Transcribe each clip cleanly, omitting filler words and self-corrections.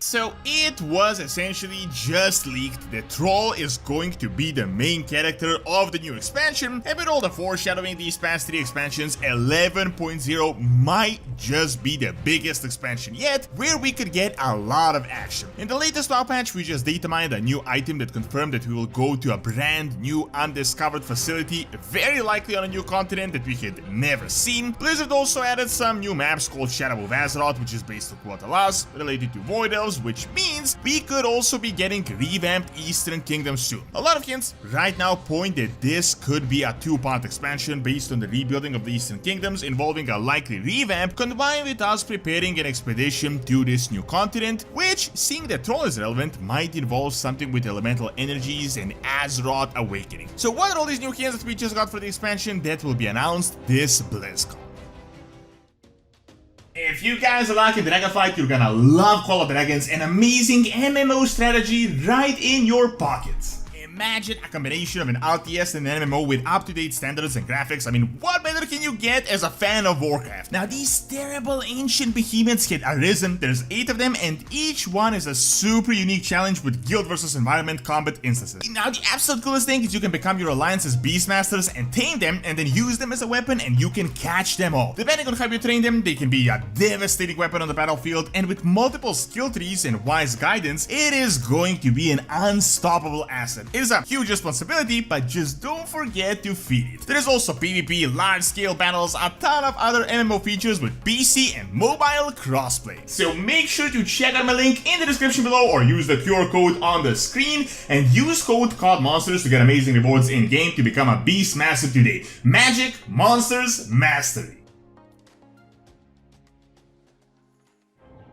So it was essentially just leaked that Troll is going to be the main character of the new expansion, and with all the foreshadowing these past 3 expansions, 11.0 might just be the biggest expansion yet, where we could get a lot of action. In the latest WoW patch, we just data mined a new item that confirmed that we will go to a brand new undiscovered facility, very likely on a new continent that we had never seen. Blizzard also added some new maps called Shadow of Azeroth, which is based on Quotalas, related to Void Elves, which means we could also be getting revamped Eastern Kingdom soon. A lot of hints right now point that this could be a 2-part expansion based on the rebuilding of the Eastern Kingdoms, involving a likely revamp combined with us preparing an expedition to this new continent, which, seeing that Troll is relevant, might involve something with elemental energies and Azeroth Awakening. So what are all these new hints that we just got for the expansion? That will be announced this BlizzCon. If you guys are liking Dragonflight, you're gonna love Call of Dragons, an amazing MMO strategy right in your pockets. Imagine a combination of an RTS and an MMO with up-to-date standards and graphics. I mean, what better can you get as a fan of Warcraft? Now, these terrible ancient behemoths had arisen. There's 8 of them, and each one is a super unique challenge with guild versus environment combat instances. Now, the absolute coolest thing is you can become your alliance's beastmasters and tame them, and then use them as a weapon, and you can catch them all. Depending on how you train them, they can be a devastating weapon on the battlefield, and with multiple skill trees and wise guidance, it is going to be an unstoppable asset. It is a huge responsibility, but just don't forget to feed it. There is also PvP, large-scale battles, a ton of other MMO features with PC and mobile crossplay. So make sure to check out my link in the description below or use the QR code on the screen and use code CODMonsters to get amazing rewards in-game to become a Beastmaster today. Magic, Monsters, Mastery.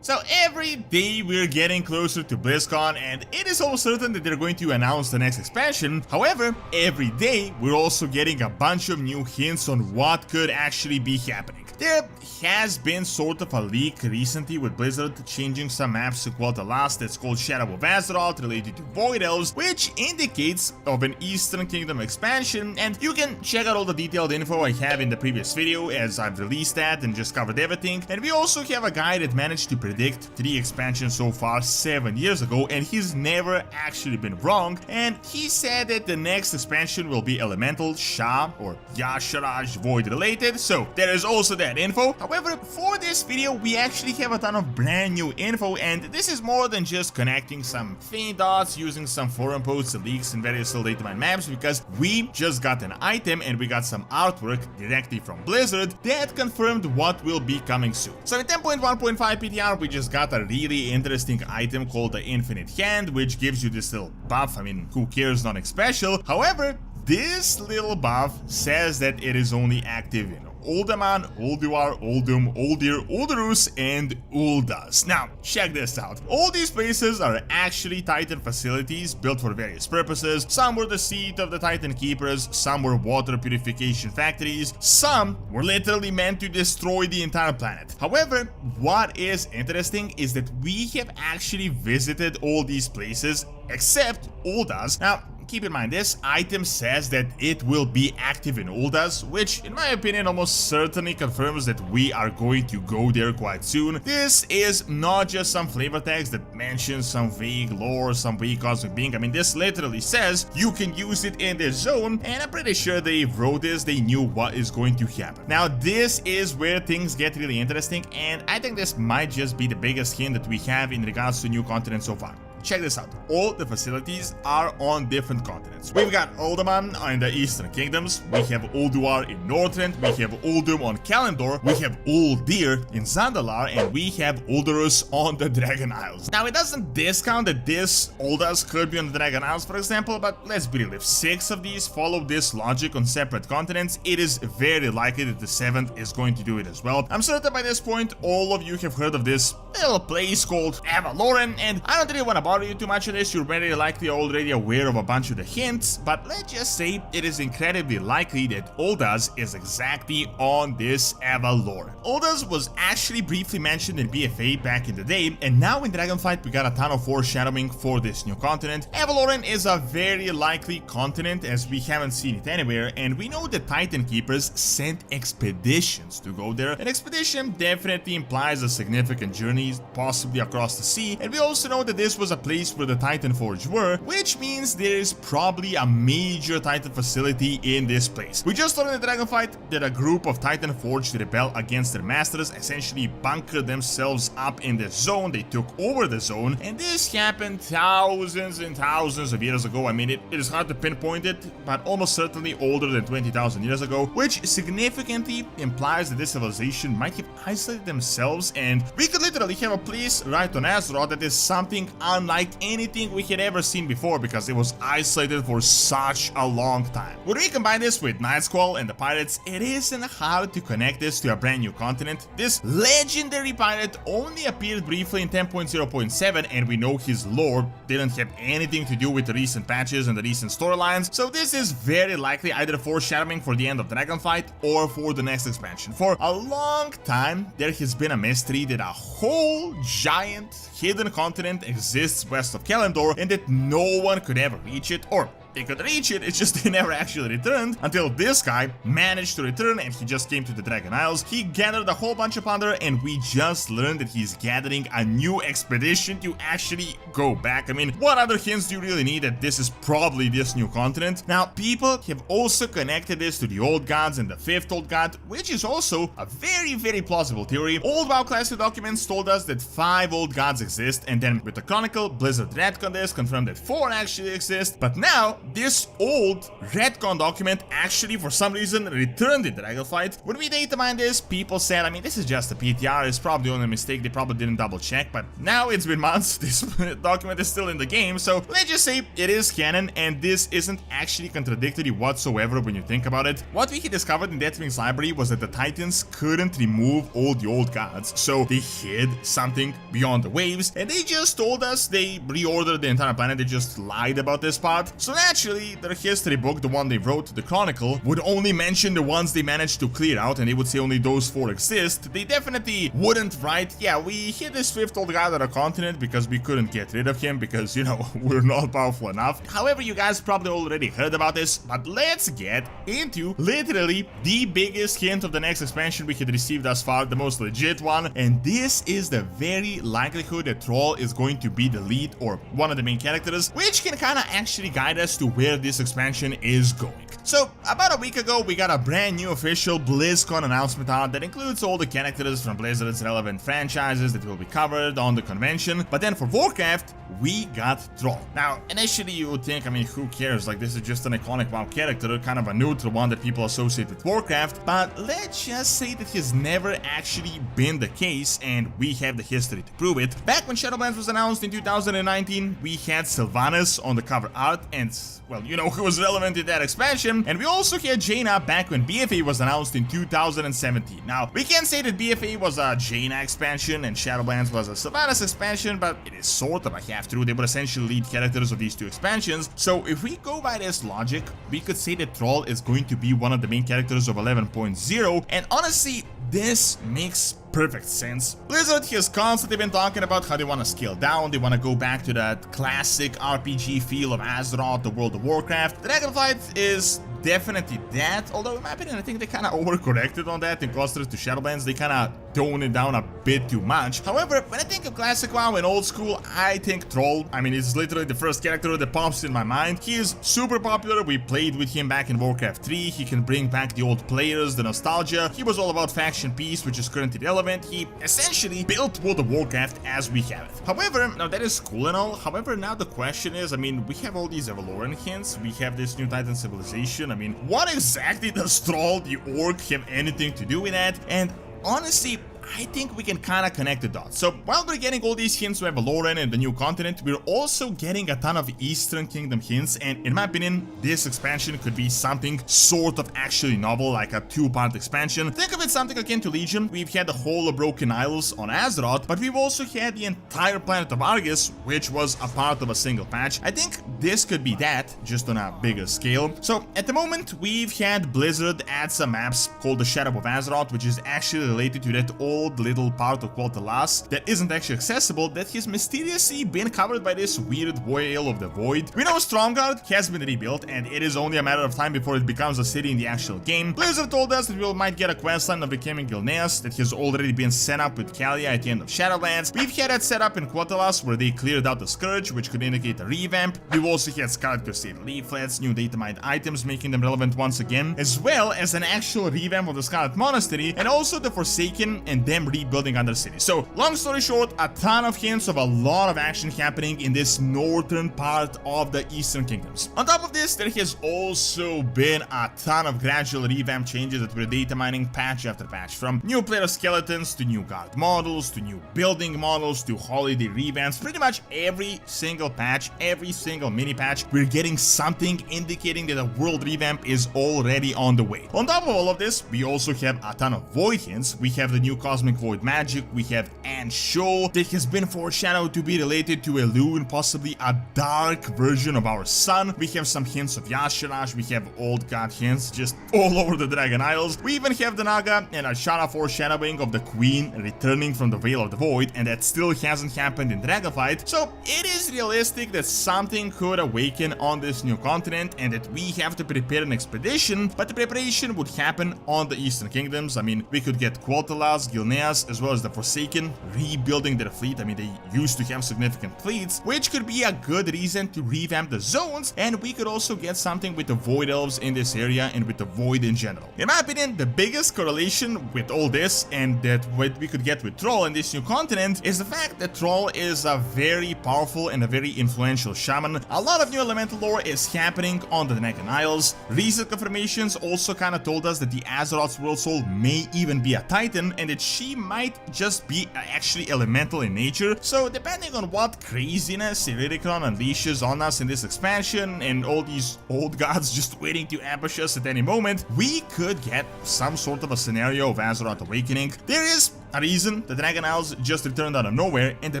So every day we're getting closer to BlizzCon, and it is almost certain that they're going to announce the next expansion. However, every day we're also getting a bunch of new hints on what could actually be happening. There has been sort of a leak recently with Blizzard changing some maps to Quotalas that's called Shadow of Azeroth, related to Void Elves, which indicates of an Eastern Kingdom expansion, and you can check out all the detailed info I have in the previous video, as I've released that and just covered everything. And we also have a guy that managed to predict 3 expansions so far 7 years ago, and he's never actually been wrong, and he said that the next expansion will be Elemental, Shah, or Y'Shaarj Void related, so there is also that info. However, for this video we actually have a ton of brand new info, and this is more than just connecting some faint dots using some forum posts and leaks and various little data mine maps, because we just got an item and we got some artwork directly from Blizzard that confirmed what will be coming soon. So in 10.1.5 PTR we just got a really interesting item called the Infinite Hand, which gives you this little buff. I mean, who cares, nothing special. However, this little buff says that it is only active in Uldaman, Ulduar, Uldum, Uldir, Uldirus, and Ul'dah. Now, check this out. All these places are actually Titan facilities built for various purposes. Some were the seat of the Titan Keepers, some were water purification factories, some were literally meant to destroy the entire planet. However, what is interesting is that we have actually visited all these places except Ul'dah. Now, keep in mind, this item says that it will be active in Ul'dah, which in my opinion almost certainly confirms that we are going to go there quite soon. This is not just some flavor text that mentions some vague lore, some vague cosmic being. I mean, this literally says you can use it in this zone, and I'm pretty sure they wrote this, they knew what is going to happen. Now, this is where things get really interesting, and I think this might just be the biggest hint that we have in regards to new content so far. Check this out. All the facilities are on different continents. We've got Uldaman in the Eastern Kingdoms, we have Ulduar in Northrend, we have Uldum on Kalimdor, we have Uldir in Zandalar, and we have Uldirus on the Dragon Isles. Now, it doesn't discount that this Ul'dah could be on the Dragon Isles, for example, but let's be real, if 6 of these follow this logic on separate continents, it is very likely that the 7th is going to do it as well. I'm certain by this point all of you have heard of this little place called Avaloran, and I don't really want to bother bother you too much of this, you're very likely already aware of a bunch of the hints, but let's just say it is incredibly likely that Aldaz is exactly on this Avaloran. Aldaz was actually briefly mentioned in BFA back in the day, and now in Dragonflight we got a ton of foreshadowing for this new continent. Avaloran is a very likely continent as we haven't seen it anywhere, and we know the Titan Keepers sent expeditions to go there. An expedition definitely implies a significant journey, possibly across the sea, and we also know that this was a place where the Titan Forge were, which means there is probably a major Titan facility in this place. We just learned in the Dragonflight that a group of Titan Forged rebel against their masters, essentially bunkered themselves up in the zone. They took over the zone, and this happened thousands and thousands of years ago. I mean, it is hard to pinpoint it, but almost certainly older than 20,000 years ago, which significantly implies that this civilization might have isolated themselves, and we could literally have a place right on Azeroth that is something unlike anything we had ever seen before, because it was isolated for such a long time. When we combine this with Nightsquall and the pirates, it isn't hard to connect this to a brand new continent. This legendary pirate only appeared briefly in 10.0.7, and we know his lore didn't have anything to do with the recent patches and the recent storylines, so this is very likely either foreshadowing for the end of Dragonflight or for the next expansion. For a long time, there has been a mystery that a whole giant hidden continent exists west of Kalimdor and that no one could ever reach it, or they could reach it, it's just they never actually returned until this guy managed to return, and he just came to the Dragon Isles. He gathered a whole bunch of plunder, and we just learned that he's gathering a new expedition to actually go back. I mean, what other hints do you really need that this is probably this new continent? Now, people have also connected this to the Old Gods and the 5th Old God, which is also a very, very plausible theory. Old WoW Classic documents told us that 5 Old Gods exist, and then with the Chronicle, Blizzard retconned this, confirmed that 4 actually exist, but now this old retcon document actually for some reason returned in Dragonflight. When we data mined this, people said, I mean, this is just a PTR, it's probably only a mistake, they probably didn't double check, but now it's been months, this document is still in the game, so let's just say it is canon, and this isn't actually contradictory whatsoever when you think about it. What we had discovered in Deathwing's library was that the Titans couldn't remove all the old gods, so they hid something beyond the waves, and they just told us they reordered the entire planet. They just lied about this part. So naturally, their history book, the one they wrote, the Chronicle, would only mention the ones they managed to clear out, and they would say only those 4 exist. They definitely wouldn't write, yeah, we hit this 5th old god on a continent because we couldn't get rid of him because, you know, we're not powerful enough. However, you guys probably already heard about this, but let's get into literally the biggest hint of the next expansion we had received thus far, the most legit one, and this is the very likelihood that Thrall is going to be the lead or one of the main characters, which can kind of actually guide us to where this expansion is going. So, about a week ago, we got a brand new official BlizzCon announcement out that includes all the characters from Blizzard's relevant franchises that will be covered on the convention, but then for Warcraft, we got Thrall. Now, initially you would think, I mean, who cares, like this is just an iconic WoW character, kind of a neutral one that people associate with Warcraft, but let's just say that has never actually been the case, and we have the history to prove it. Back when Shadowlands was announced in 2019, we had Sylvanas on the cover art, and, well, you know who was relevant in that expansion, and we also had Jaina back when BFA was announced in 2017. Now, we can't say that BFA was a Jaina expansion and Shadowlands was a Sylvanas expansion, but it is sort of a half-true. They were essentially lead characters of these two expansions, so if we go by this logic, we could say that Thrall is going to be one of the main characters of 11.0, and honestly, this makes perfect sense. Blizzard has constantly been talking about how they want to scale down, they want to go back to that classic RPG feel of Azeroth, the World of Warcraft. Dragonflight is definitely that, although in my opinion I think they kind of overcorrected on that in contrast to Shadowlands. They kind of toned it down a bit too much. However, when I think of classic WoW and old school, I think Thrall. I mean, it's literally the first character that pops in my mind. He is super popular, we played with him back in Warcraft 3, he can bring back the old players, the nostalgia, he was all about faction peace, which is currently relevant. He essentially built World of Warcraft as we have it. However, now that is cool and all, however, now the question is, I mean, we have all these Avaloran hints, we have this new Titan civilization, I mean, what exactly does Thrall the Orc have anything to do with that? And honestly, I think we can kinda connect the dots. So while we're getting all these hints of Valoran and the new continent, we're also getting a ton of Eastern Kingdom hints, and in my opinion, this expansion could be something sort of actually novel, like a two-part expansion. Think of it something akin to Legion. We've had the whole of Broken Isles on Azeroth, but we've also had the entire planet of Argus, which was a part of a single patch. I think this could be that, just on a bigger scale. So at the moment, we've had Blizzard add some maps called the Shadow of Azeroth, which is actually related to that old little part of Quel'Thalas that isn't actually accessible, that has mysteriously been covered by this weird Whale of the Void. We know Stromgarde has been rebuilt, and it is only a matter of time before it becomes a city in the actual game. Blizzard told us that we might get a questline of reclaiming Gilneas that has already been set up with Kalia at the end of Shadowlands. We've had it set up in Quel'Thalas where they cleared out the Scourge, which could indicate a revamp. We've also had Scarlet Crusade leaflets, new data mined items making them relevant once again, as well as an actual revamp of the Scarlet Monastery, and also the Forsaken and them rebuilding Undercity. So long story short, a ton of hints of a lot of action happening in this northern part of the Eastern Kingdoms. On top of this, there has also been a ton of gradual revamp changes that we're data mining patch after patch, from new player skeletons to new guard models to new building models to holiday revamps. Pretty much every single patch, every single mini patch, we're getting something indicating that a world revamp is already on the way. On top of all of this, we also have a ton of void hints. We have the new Cosmic Void magic, we have Anshul that has been foreshadowed to be related to Elune, possibly a dark version of our sun. We have some hints of Y'Shaarj, we have old god hints just all over the Dragon Isles. We even have the Naga and Azshara foreshadowing of the Queen returning from the Veil of the Void, and that still hasn't happened in Dragonflight. So it is realistic that something could awaken on this new continent and that we have to prepare an expedition, but the preparation would happen on the Eastern Kingdoms. I mean, we could get Quel'Thalas, Gilneas, as well as the Forsaken rebuilding their fleet. I mean, they used to have significant fleets, which could be a good reason to revamp the zones, and we could also get something with the Void Elves in this area and with the Void in general. In my opinion, the biggest correlation with all this and that what we could get with Troll in this new continent is the fact that Troll is a very powerful and a very influential shaman. A lot of new elemental lore is happening on the Dragon Isles. Recent confirmations also kind of told us that the Azeroth's World Soul may even be a Titan and that she might just be actually elemental in nature. So depending on what craziness Iridikron unleashes on us in this expansion and all these old gods just waiting to ambush us at any moment, we could get some sort of a scenario of Azeroth awakening. There is a reason the Dragon Isles just returned out of nowhere, and the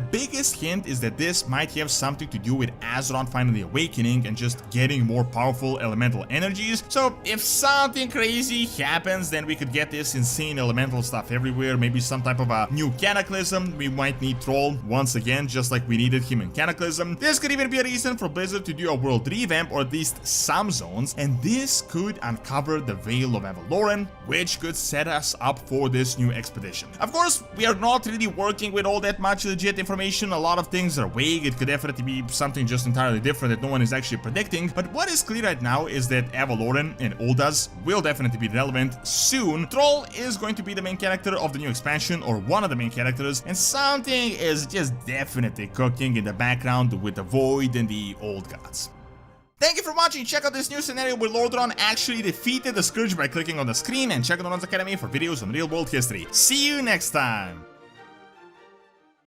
biggest hint is that this might have something to do with Azeroth finally awakening and just getting more powerful elemental energies. So if something crazy happens, then we could get this insane elemental stuff everywhere, maybe some type of a new Cataclysm. We might need Troll once again, just like we needed him in Cataclysm. This could even be a reason for Blizzard to do a world revamp, or at least some zones, and this could uncover the Veil of Valoran, which could set us up for this new expedition. Of course, we are not really working with all that much legit information. A lot of things are vague. It could definitely be something just entirely different that no one is actually predicting. But what is clear right now is that Valoran and Ul'dah will definitely be relevant soon. Troll is going to be the main character of the new expansion, or one of the main characters, and something is just definitely cooking in the background with the Void and the old gods. Thank you for watching. Check out this new scenario where Lordran actually defeated the Scourge by clicking on the screen, and check out Non's Academy for videos on real world history. See you next time!